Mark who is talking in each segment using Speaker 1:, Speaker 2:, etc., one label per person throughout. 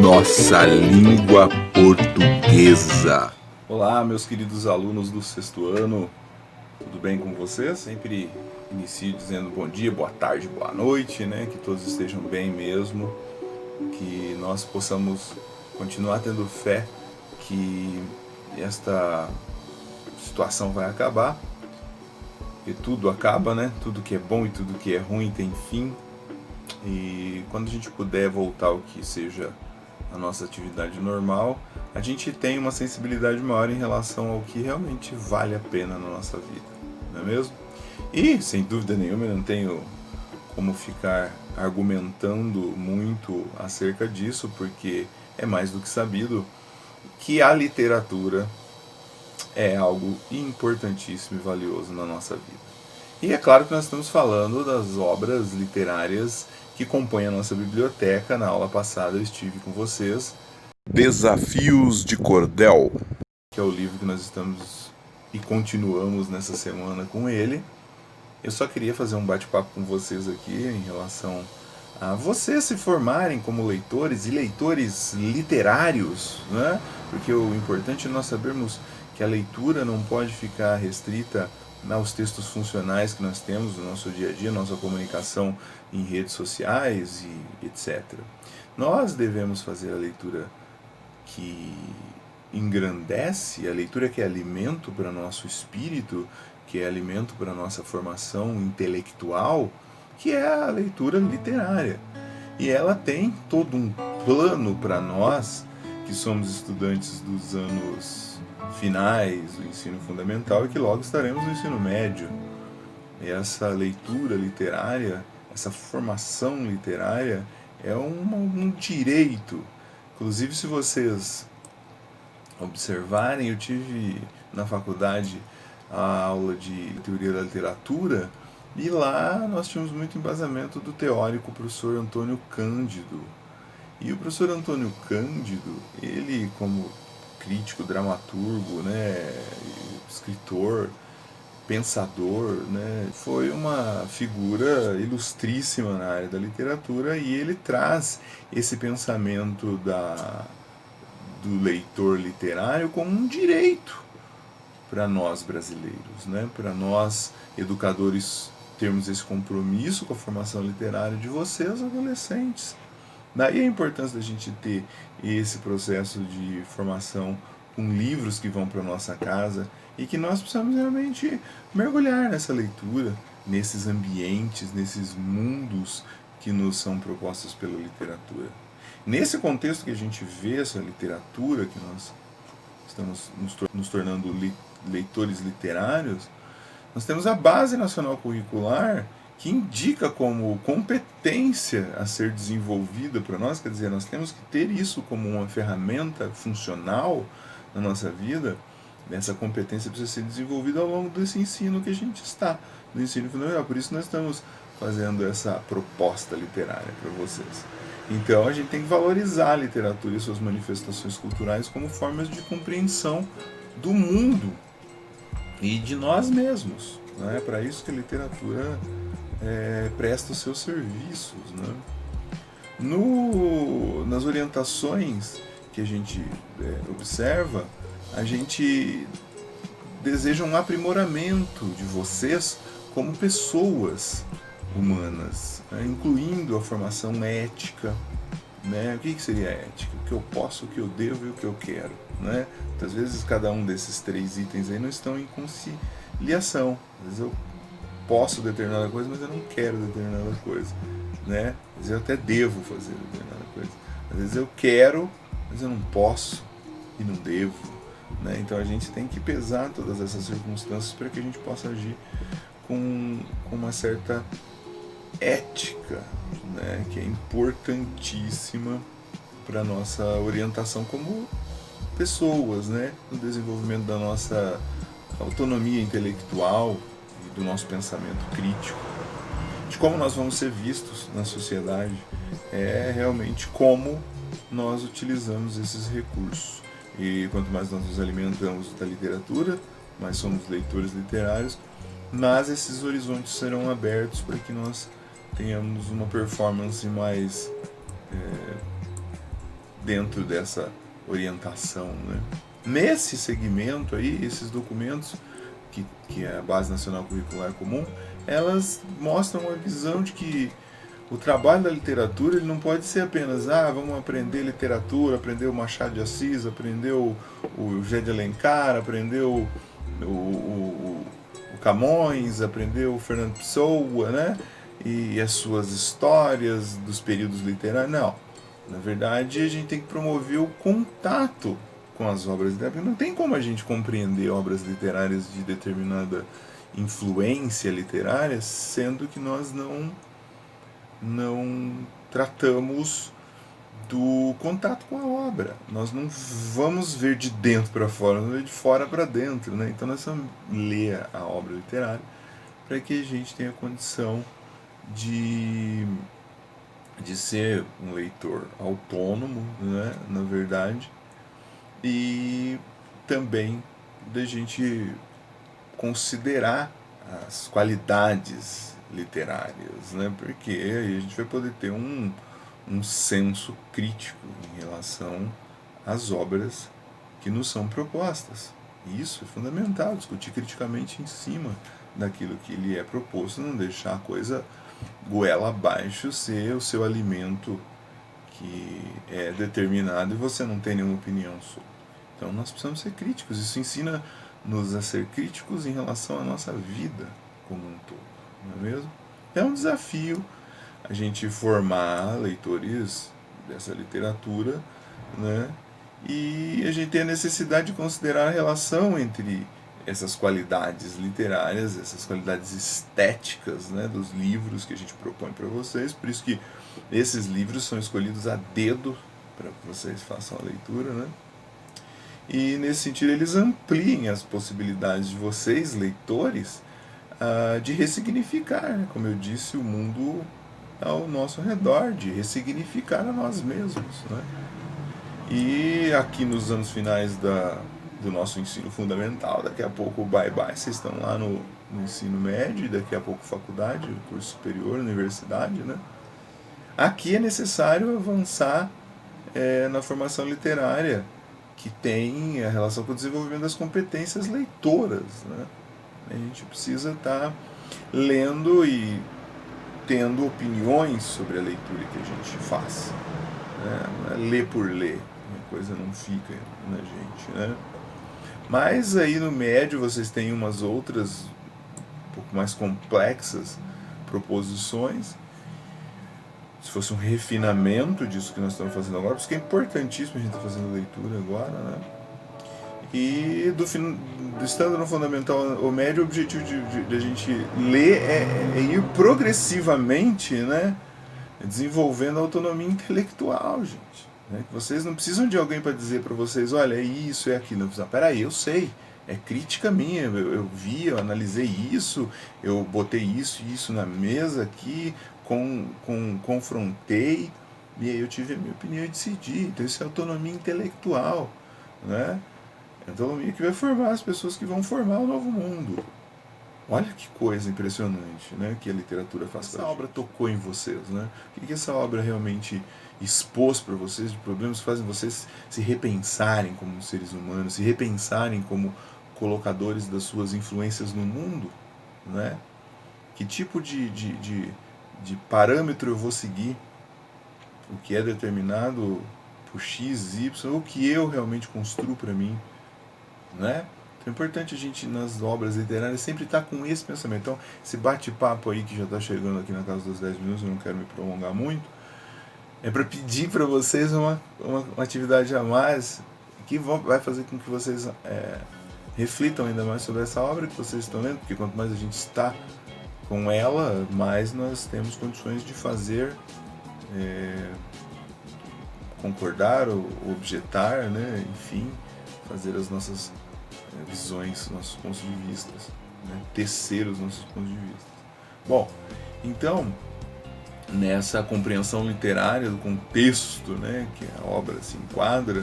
Speaker 1: Nossa língua portuguesa.
Speaker 2: Olá, meus queridos alunos do sexto ano, tudo bem com vocês? Sempre inicio dizendo bom dia, boa tarde, boa noite, né? Que todos estejam bem mesmo, que nós possamos continuar tendo fé que esta situação vai acabar, e tudo acaba, né? Tudo que é bom e tudo que é ruim tem fim, e quando a gente puder voltar ao que seja a nossa atividade normal, a gente tem uma sensibilidade maior em relação ao que realmente vale a pena na nossa vida, não é mesmo? E, sem dúvida nenhuma, eu não tenho como ficar argumentando muito acerca disso, porque é mais do que sabido que a literatura é algo importantíssimo e valioso na nossa vida. E é claro que nós estamos falando das obras literárias que compõem a nossa biblioteca. Na aula passada eu estive com vocês.
Speaker 1: Desafios de Cordel,
Speaker 2: que é o livro que nós estamos e continuamos nessa semana com ele. Eu só queria fazer um bate-papo com vocês aqui em relação a vocês se formarem como leitores e leitores literários, né? Porque o importante é nós sabermos que a leitura não pode ficar restrita aos textos funcionais que nós temos no nosso dia a dia, nossa comunicação em redes sociais e etc. Nós devemos fazer a leitura que engrandece, a leitura que é alimento para nosso espírito, que é alimento para nossa formação intelectual, que é a leitura literária. E ela tem todo um plano para nós, que somos estudantes dos anos finais do ensino fundamental e que logo estaremos no ensino médio. E essa leitura literária, essa formação literária é um direito. Inclusive, se vocês observarem, eu tive na faculdade a aula de teoria da literatura, e lá nós tínhamos muito embasamento do teórico professor Antônio Cândido. E o professor Antônio Cândido, ele como crítico, dramaturgo, né, escritor, pensador, né, foi uma figura ilustríssima na área da literatura, e ele traz esse pensamento do leitor literário como um direito para nós brasileiros, né, para nós educadores termos esse compromisso com a formação literária de vocês, adolescentes. Daí a importância da gente ter esse processo de formação com livros que vão para a nossa casa e que nós precisamos realmente mergulhar nessa leitura, nesses ambientes, nesses mundos que nos são propostos pela literatura. Nesse contexto que a gente vê essa literatura, que nós estamos nos tornando leitores literários, nós temos a Base Nacional Curricular, que indica como competência a ser desenvolvida para nós, quer dizer, nós temos que ter isso como uma ferramenta funcional na nossa vida. Essa competência precisa ser desenvolvida ao longo desse ensino que a gente está, no ensino fundamental. Por isso nós estamos fazendo essa proposta literária para vocês. Então a gente tem que valorizar a literatura e suas manifestações culturais como formas de compreensão do mundo e de nós mesmos. É para isso que a literatura presta os seus serviços. Né? Nas orientações que a gente observa, a gente deseja um aprimoramento de vocês como pessoas humanas, né? Incluindo a formação ética. Né? O que seria ética? O que eu posso, o que eu devo e o que eu quero. Né? Muitas vezes cada um desses três itens aí não estão em conciliação. Às vezes eu posso determinada coisa, mas eu não quero determinada coisa. Né? Às vezes eu até devo fazer determinada coisa. Às vezes eu quero, mas eu não posso e não devo. Né? Então a gente tem que pesar todas essas circunstâncias para que a gente possa agir com uma certa ética, né? Que é importantíssima para a nossa orientação como pessoas, né? No desenvolvimento da nossa autonomia intelectual e do nosso pensamento crítico, de como nós vamos ser vistos na sociedade, é realmente como nós utilizamos esses recursos. e quanto mais nós nos alimentamos da literatura, mais somos leitores literários, mas esses horizontes serão abertos para que nós tenhamos uma performance mais dentro dessa orientação, né? Nesse segmento aí, esses documentos, que é a Base Nacional Curricular Comum, elas mostram uma visão de que o trabalho da literatura ele não pode ser apenas vamos aprender literatura, aprender o Machado de Assis, aprender o José de Alencar, aprender o Camões, aprender o Fernando Pessoa, né? E as suas histórias dos períodos literários. Não. Na verdade, a gente tem que promover o contato com as obras literárias. Não tem como a gente compreender obras literárias de determinada influência literária, sendo que nós não tratamos do contato com a obra. Nós não vamos ver de dentro para fora, nós vamos ver de fora para dentro, né? Então nós vamos ler a obra literária para que a gente tenha condição de ser um leitor autônomo, né, na verdade, e também da gente considerar as qualidades literárias, né, porque aí a gente vai poder ter um senso crítico em relação às obras que nos são propostas. E isso é fundamental, discutir criticamente em cima daquilo que lhe é proposto, não deixar a coisa goela abaixo ser o seu alimento que é determinado e você não tem nenhuma opinião sobre. Então nós precisamos ser críticos. Isso ensina-nos a ser críticos em relação à nossa vida como um todo, não é mesmo? É um desafio a gente formar leitores dessa literatura, né? E a gente tem a necessidade de considerar a relação entre essas qualidades literárias, essas qualidades estéticas, né, dos livros que a gente propõe para vocês. Por isso que esses livros são escolhidos a dedo para que vocês façam a leitura, né? E nesse sentido eles ampliem as possibilidades de vocês, leitores, de ressignificar, né, como eu disse, o mundo ao nosso redor, de ressignificar a nós mesmos, né? E aqui nos anos finais do nosso ensino fundamental, daqui a pouco bye-bye, vocês estão lá no ensino médio, daqui a pouco faculdade, curso superior, universidade, né? Aqui é necessário avançar na formação literária, que tem a relação com o desenvolvimento das competências leitoras, né? A gente precisa estar lendo e tendo opiniões sobre a leitura que a gente faz, né? Não é ler por ler, a coisa não fica na gente, né? Mas aí no médio vocês têm umas outras um pouco mais complexas proposições. Se fosse um refinamento disso que nós estamos fazendo agora, porque é importantíssimo a gente estar fazendo leitura agora, né? E estando no fundamental ou médio, o objetivo de a gente ler é ir progressivamente, né, desenvolvendo a autonomia intelectual, gente. Né? Vocês não precisam de alguém para dizer para vocês, olha, é isso, é aquilo. Não, peraí, eu sei, é crítica minha, eu vi, eu analisei isso, eu botei isso e isso na mesa aqui, confrontei, e aí eu tive a minha opinião e decidi. Então isso é autonomia intelectual, né? É a autonomia que vai formar as pessoas que vão formar o novo mundo. Olha que coisa impressionante, né, que a literatura faz. Essa obra tocou em vocês, né? O que essa obra realmente expôs para vocês de problemas que fazem vocês se repensarem como seres humanos, se repensarem como colocadores das suas influências no mundo, né? Que tipo de parâmetro eu vou seguir? O que é determinado por X, Y, o que eu realmente construo para mim, né? Então é importante a gente, nas obras literárias, sempre estar com esse pensamento. Então, esse bate-papo aí que já está chegando aqui na casa dos 10 minutos, eu não quero me prolongar muito, é para pedir para vocês uma atividade a mais que vai fazer com que vocês reflitam ainda mais sobre essa obra que vocês estão lendo, porque quanto mais a gente está com ela, mais nós temos condições de fazer, concordar ou objetar, né? Enfim, fazer as nossas visões, nossos pontos de vista, né? Tecer os nossos pontos de vista. Bom, então, nessa compreensão literária do contexto, né, que a obra se enquadra,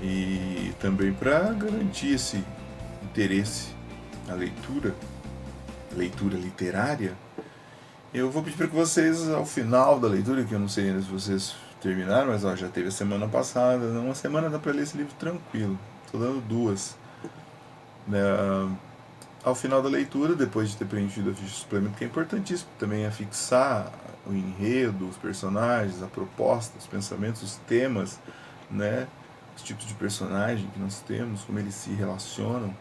Speaker 2: e E também para garantir esse interesse na leitura literária, eu vou pedir para que vocês, ao final da leitura, que eu não sei ainda se vocês terminaram, mas já teve a semana passada, uma semana dá para ler esse livro tranquilo, estou dando 2. Ao final da leitura, depois de ter preenchido a ficha de suplemento, que é importantíssimo também, é fixar o enredo, os personagens, a proposta, os pensamentos, os temas, né, os tipos de personagem que nós temos, como eles se relacionam.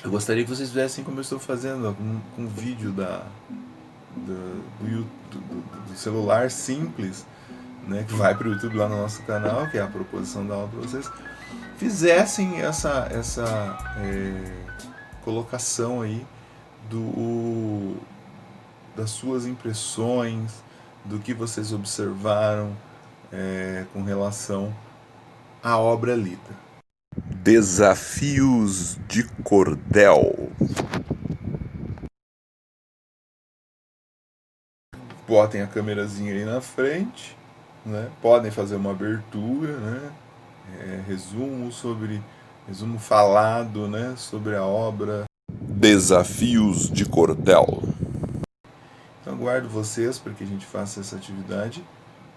Speaker 2: Eu gostaria que vocês fizessem como eu estou fazendo, com um vídeo do celular simples, né, que vai para o YouTube lá no nosso canal, que é a proposição da aula para vocês, fizessem essa colocação aí das suas impressões, do que vocês observaram com relação à obra lida.
Speaker 1: Desafios de cordel.
Speaker 2: Botem a câmerazinha aí na frente, né? Podem fazer uma abertura, né? Resumo falado, né? Sobre a obra.
Speaker 1: Desafios de cordel.
Speaker 2: Então aguardo vocês para que a gente faça essa atividade,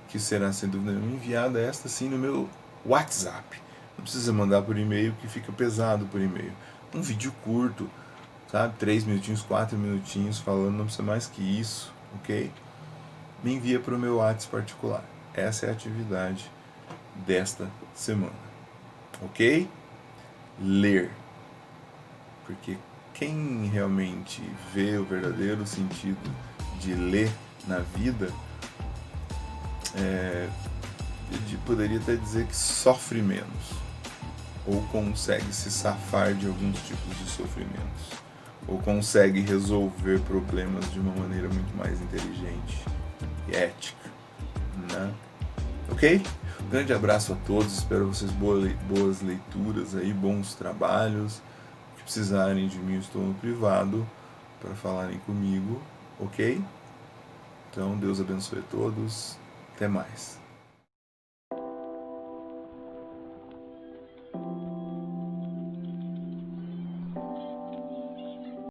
Speaker 2: que será sem dúvida nenhuma enviada esta sim no meu WhatsApp. Não precisa mandar por e-mail, que fica pesado por e-mail. Um vídeo curto, sabe? 3 minutinhos, 4 minutinhos falando, não precisa mais que isso, ok? Me envia para o meu WhatsApp particular. Essa é a atividade desta semana, ok? Ler. Porque quem realmente vê o verdadeiro sentido de ler na vida, poderia até dizer que sofre menos, ou consegue se safar de alguns tipos de sofrimentos, ou consegue resolver problemas de uma maneira muito mais inteligente e ética, né? Ok? Um grande abraço a todos, espero vocês boas leituras aí, bons trabalhos. Se precisarem de mim, eu estou no privado para falarem comigo, ok? Então, Deus abençoe a todos, até mais.